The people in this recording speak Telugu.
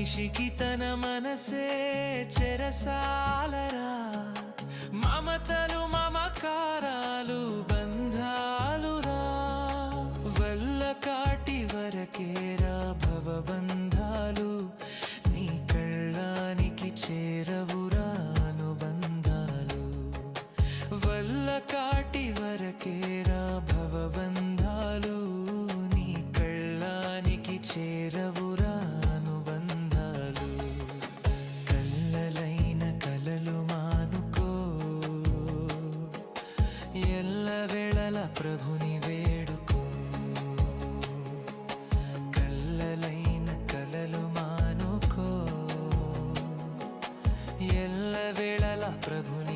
మనిషికి తన మనసే చెరసాలరా, మమతలు మమకారాలు బంధాలురా, వల్ల కాటి వరకేరా భవబంధాలు, నీ కళ్ళానికి చేరవురా అనుబంధాలు, వల్ల కాటి వరకేరా భవబంధాలు, నీ కళ్ళానికి చేరవురా అనుబంధాలు. కళ్ళలైన కలలు మానుకో, ఎల్లవేళల ప్రభుని వేడుకో. కళ్ళలైన కలలు మానుకో, ఎల్లవేళల ప్రభుని